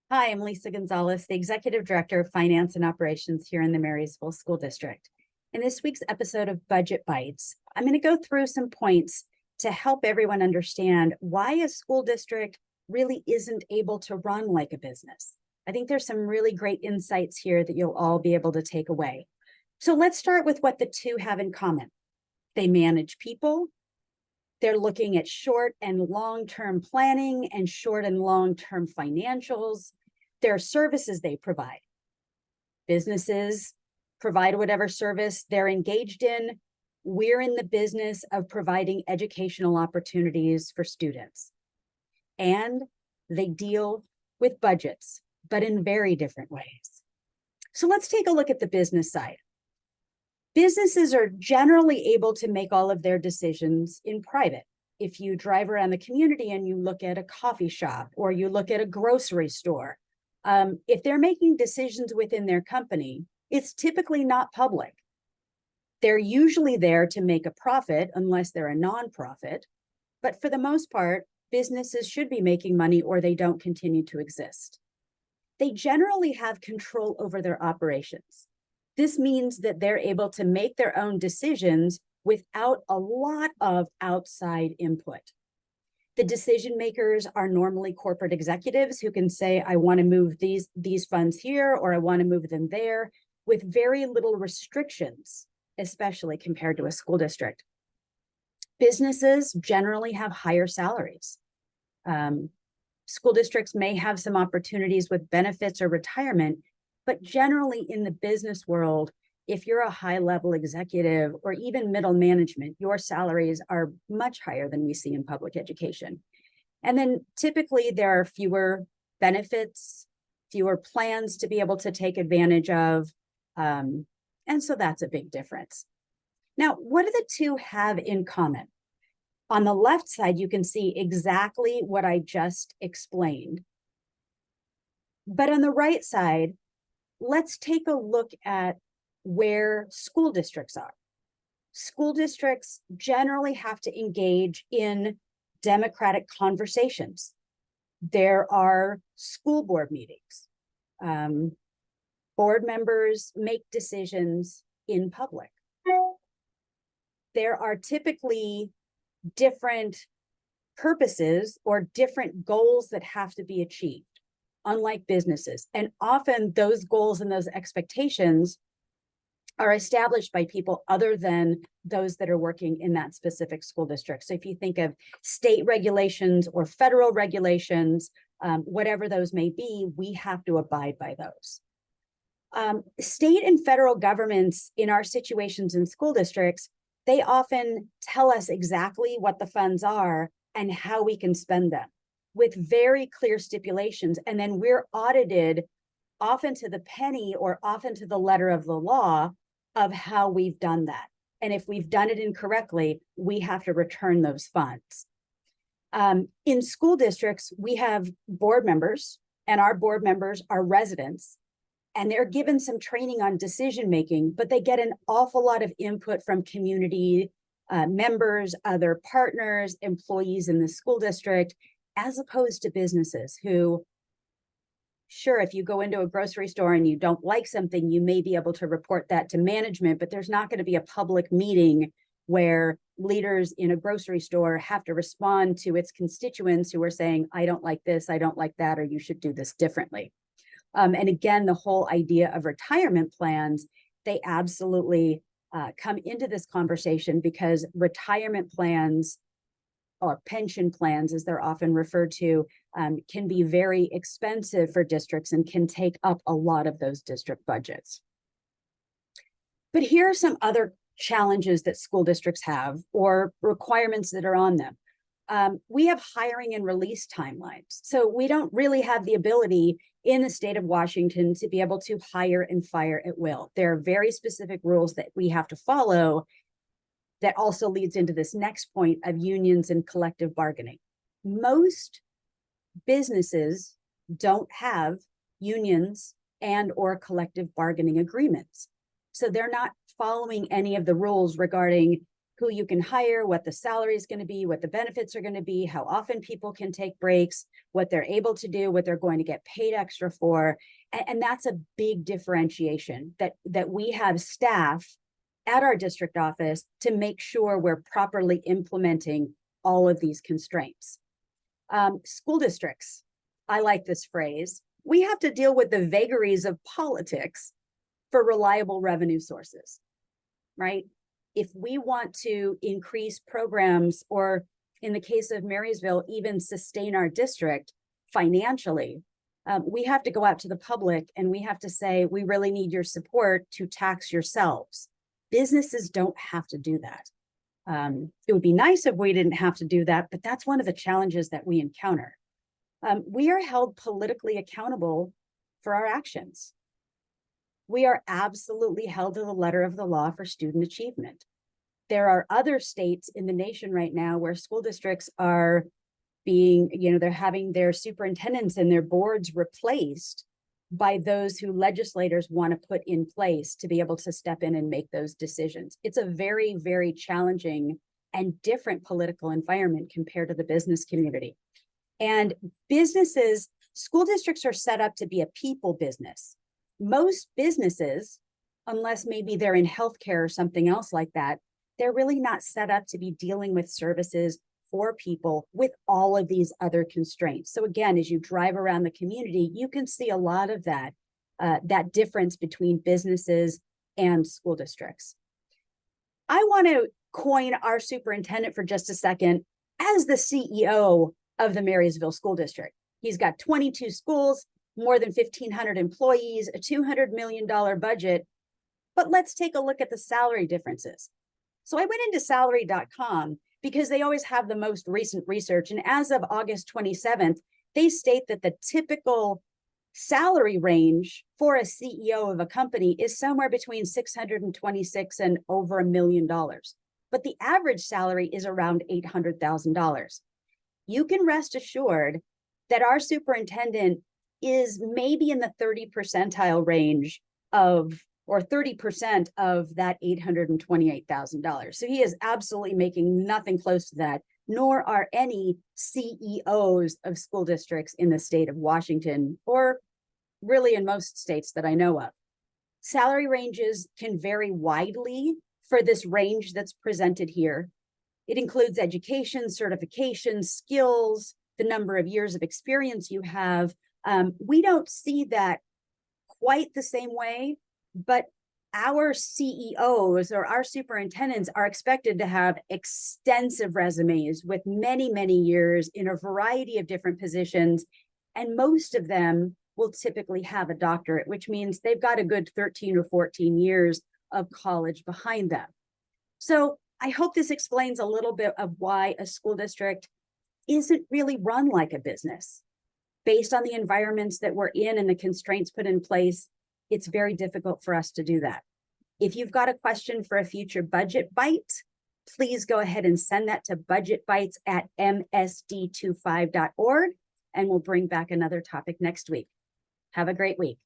Hi, I'm Lisa Gonzalez, the Executive Director of Finance and Operations here in the Marysville School District. In this week's episode of Budget Bytes, I'm going to go through some points to help everyone understand why a school district really isn't able to run like a business. I think there's some really great insights here that you'll all be able to take away. So let's start with what the two have in common. They manage people. They're looking at short and long-term planning and short and long-term financials. There are services they provide. Businesses provide whatever service they're engaged in. We're in the business of providing educational opportunities for students. And they deal with budgets, but in very different ways. So let's take a look at the business side. Businesses are generally able to make all of their decisions in private. If you drive around the community and you look at a coffee shop or you look at a grocery store, if they're making decisions within their company, it's typically not public. They're usually there to make a profit unless they're a nonprofit. But for the most part, businesses should be making money or they don't continue to exist. They generally have control over their operations. This means that they're able to make their own decisions without a lot of outside input. The decision makers are normally corporate executives who can say, I want to move these funds here, or I want to move them there, with very little restrictions, especially compared to a school district. Businesses generally have higher salaries. School districts may have some opportunities with benefits or retirement, but generally in the business world, if you're a high-level executive or even middle management, your salaries are much higher than we see in public education. And then typically there are fewer benefits, fewer plans to be able to take advantage of. And so that's a big difference. Now, what do the two have in common? On the left side, you can see exactly what I just explained. But on the right side, let's take a look at where school districts are. School districts generally have to engage in democratic conversations. There are school board meetings. Board members make decisions in public. There are typically different purposes or different goals that have to be achieved, unlike businesses. And often those goals and those expectations are established by people other than those that are working in that specific school district. So if you think of state regulations or federal regulations, whatever those may be, we have to abide by those. State and federal governments in our situations in school districts, they often tell us exactly what the funds are and how we can spend them with very clear stipulations. And then we're audited often to the penny or often to the letter of the law of how we've done that. And if we've done it incorrectly, we have to return those funds. In school districts, we have board members, and our board members are residents, and they're given some training on decision-making, but they get an awful lot of input from community members, other partners, employees in the school district, as opposed to businesses who, sure, if you go into a grocery store and you don't like something, you may be able to report that to management, but there's not going to be a public meeting where leaders in a grocery store have to respond to its constituents who are saying, I don't like this, I don't like that, or you should do this differently. And again, the whole idea of retirement plans, they absolutely come into this conversation because retirement plans or pension plans, as they're often referred to, can be very expensive for districts and can take up a lot of those district budgets. But here are some other challenges that school districts have or requirements that are on them. We have hiring and release timelines. So we don't really have the ability in the state of Washington to be able to hire and fire at will. There are very specific rules that we have to follow. That also leads into this next point of unions and collective bargaining. Most businesses don't have unions and or collective bargaining agreements. So they're not following any of the rules regarding who you can hire, what the salary is going to be, what the benefits are going to be, how often people can take breaks, what they're able to do, what they're going to get paid extra for. And that's a big differentiation, that we have staff at our district office to make sure we're properly implementing all of these constraints. School districts, I like this phrase. We have to deal with the vagaries of politics for reliable revenue sources, right? If we want to increase programs, or in the case of Marysville, even sustain our district financially, we have to go out to the public and we have to say, we really need your support to tax yourselves. Businesses don't have to do that. It would be nice if we didn't have to do that, but that's one of the challenges that we encounter. We are held politically accountable for our actions. We are absolutely held to the letter of the law for student achievement. There are other states in the nation right now where school districts are being, they're having their superintendents and their boards replaced by those who legislators want to put in place to be able to step in and make those decisions. It's a very, very challenging and different political environment compared to the business community. And businesses, school districts are set up to be a people business. Most businesses, unless maybe they're in healthcare or something else like that, they're really not set up to be dealing with services for people with all of these other constraints. So again, as you drive around the community, you can see a lot of that, that difference between businesses and school districts. I want to coin our superintendent for just a second as the CEO of the Marysville School District. He's got 22 schools, more than 1,500 employees, a $200 million budget. But let's take a look at the salary differences. So I went into salary.com because they always have the most recent research. And as of August 27th, they state that the typical salary range for a CEO of a company is somewhere between $626,000 and over $1 million. But the average salary is around $800,000. You can rest assured that our superintendent is maybe in the 30 percentile range of, or 30% of that $828,000. So he is absolutely making nothing close to that, nor are any CEOs of school districts in the state of Washington, or really in most states that I know of. Salary ranges can vary widely for this range that's presented here. It includes education, certifications, skills, the number of years of experience you have. We don't see that quite the same way, but our CEOs or our superintendents are expected to have extensive resumes with many, many years in a variety of different positions. And most of them will typically have a doctorate, which means they've got a good 13 or 14 years of college behind them. So I hope this explains a little bit of why a school district isn't really run like a business. Based on the environments that we're in and the constraints put in place, it's very difficult for us to do that. If you've got a question for a future budget bite, please go ahead and send that to budgetbytes@msd25.org, and we'll bring back another topic next week. Have a great week.